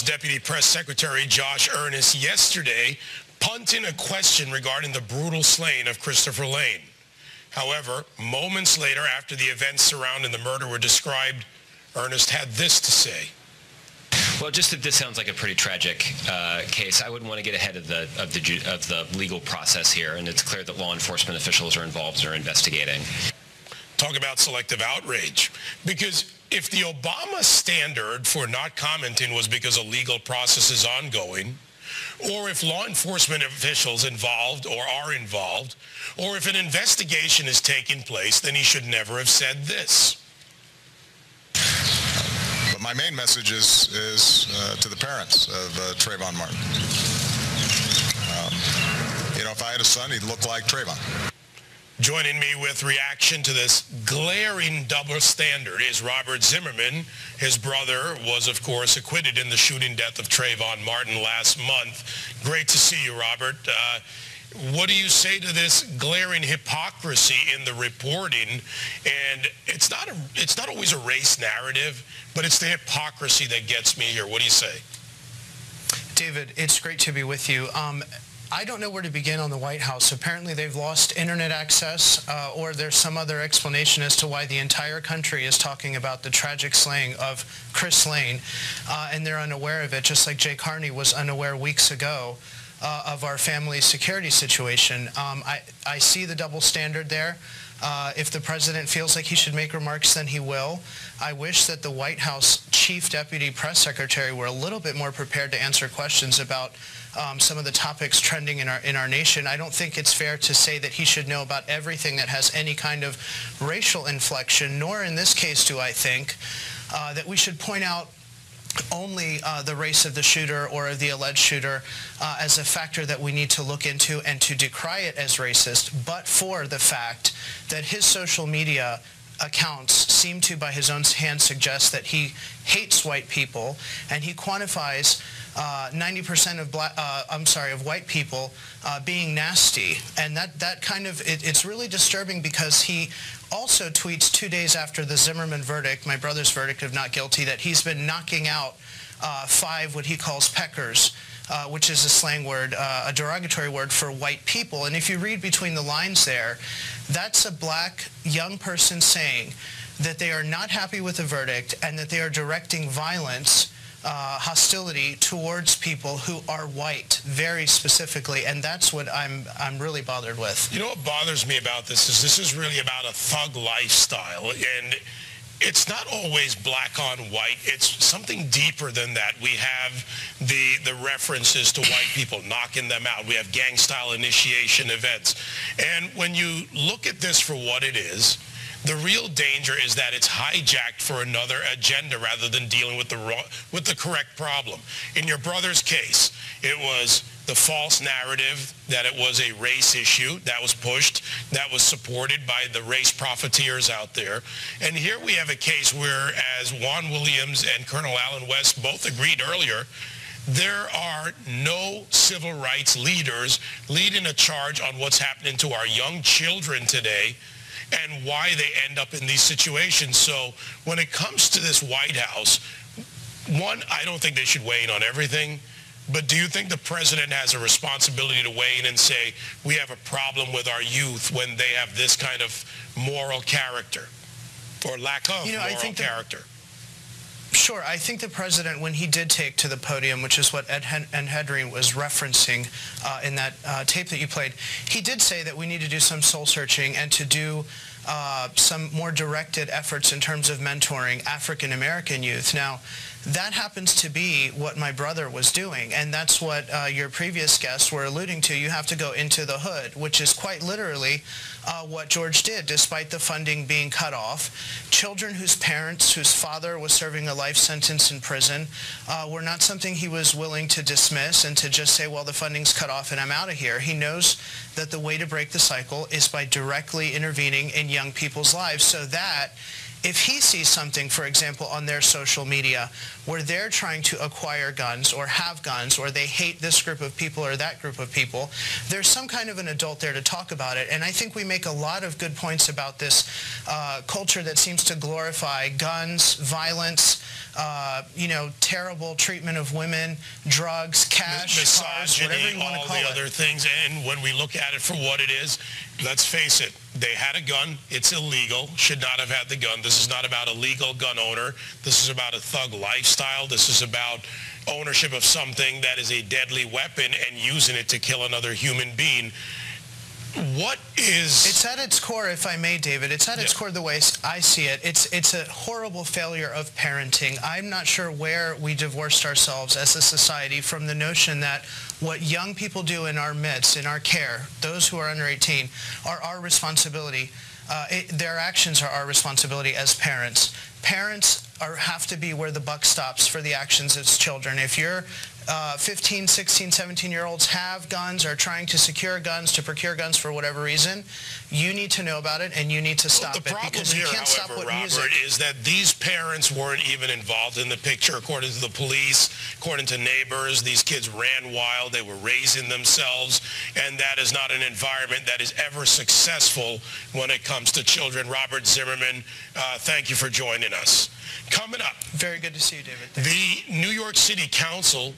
Deputy Press Secretary Josh Earnest yesterday punting a question regarding the brutal slaying of Christopher Lane. However, moments later, after the events surrounding the murder were described, Earnest had this to say. Well, just that this sounds like a pretty tragic case. I wouldn't want to get ahead of the legal process here, and it's clear that law enforcement officials are involved and are investigating. Talk about selective outrage. Because if the Obama standard for not commenting was because a legal process is ongoing, or if law enforcement officials involved or are involved, or if an investigation is taking place, then he should never have said this. But my main message is to the parents of Trayvon Martin. If I had a son, he'd look like Trayvon. Joining me with reaction to this glaring double standard is Robert Zimmerman. His brother was, of course, acquitted in the shooting death of Trayvon Martin last month. Great to see you, Robert. What do you say to this glaring hypocrisy in the reporting? And it's not always a race narrative, but it's the hypocrisy that gets me here. What do you say? David, it's great to be with you. I don't know where to begin on the White House. Apparently they've lost internet access, or there's some other explanation as to why the entire country is talking about the tragic slaying of Chris Lane, and they're unaware of it, just like Jay Carney was unaware weeks ago of our family security situation. I see the double standard there. If the president feels like he should make remarks, then he will. I wish that the White House Chief Deputy Press Secretary were a little bit more prepared to answer questions about some of the topics trending in our nation. I don't think it's fair to say that he should know about everything that has any kind of racial inflection, nor in this case do I think that we should point out only the race of the shooter or of the alleged shooter as a factor that we need to look into and to decry it as racist, but for the fact that his social media accounts seem to, by his own hand, suggest that he hates white people, and he quantifies 90% of white people being nasty, and that kind of it's really disturbing because he also tweets 2 days after the Zimmerman verdict, my brother's verdict of not guilty, that he's been knocking out 5 what he calls peckers, which is a slang word, a derogatory word for white people. And if you read between the lines there, that's a black young person saying that they are not happy with the verdict and that they are directing violence, hostility towards people who are white, very specifically, and that's what I'm really bothered with. You know what bothers me about this is really about a thug lifestyle, and it's not always black on white. It's something deeper than that. We have the references to white people, knocking them out. We have gang-style initiation events. And when you look at this for what it is, the real danger is that it's hijacked for another agenda rather than dealing with the correct problem. In your brother's case, it was the false narrative that it was a race issue that was pushed, that was supported by the race profiteers out there. And here we have a case where, as Juan Williams and Colonel Allen West both agreed earlier, there are no civil rights leaders leading a charge on what's happening to our young children today and why they end up in these situations. So when it comes to this White House, one, I don't think they should weigh in on everything. But do you think the president has a responsibility to weigh in and say, we have a problem with our youth when they have this kind of moral character or lack of moral character? Sure. I think the president, when he did take to the podium, which is what Ed Henry was referencing in that tape that you played, he did say that we need to do some soul searching and to do some more directed efforts in terms of mentoring African-American youth. Now, that happens to be what my brother was doing, and that's what your previous guests were alluding to. You have to go into the hood, which is quite literally what George did, despite the funding being cut off. Children whose parents, whose father was serving a life sentence in prison were not something he was willing to dismiss and to just say, well, the funding's cut off and I'm out of here. He knows that the way to break the cycle is by directly intervening in young people's lives. So that if he sees something, for example, on their social media where they're trying to acquire guns or have guns, or they hate this group of people or that group of people, there's some kind of an adult there to talk about it. And I think we make a lot of good points about this culture that seems to glorify guns, violence, terrible treatment of women, drugs, cash, cars, whatever you want to call it. All the other things. And when we look at it for what it is, let's face it, they had a gun. It's illegal. Should not have had the gun. This is not about a legal gun owner. This is about a thug lifestyle. This is about ownership of something that is a deadly weapon and using it to kill another human being. What is... It's at its core, if I may, David, it's at its core the way I see it. It's a horrible failure of parenting. I'm not sure where we divorced ourselves as a society from the notion that what young people do in our midst, in our care, those who are under 18, are our responsibility. Their actions are our responsibility as parents. Parents have to be where the buck stops for the actions of children. If you're 15, 16, 17-year-olds have guns, are trying to secure guns, to procure guns for whatever reason, you need to know about it and you need to stop it, because you can't stop what music. Robert, is that these parents weren't even involved in the picture, according to the police, according to neighbors. These kids ran wild. They were raising themselves, and that is not an environment that is ever successful when it comes to children. Robert Zimmerman, thank you for joining us. Coming up. Very good to see you, David. Thanks. The New York City Council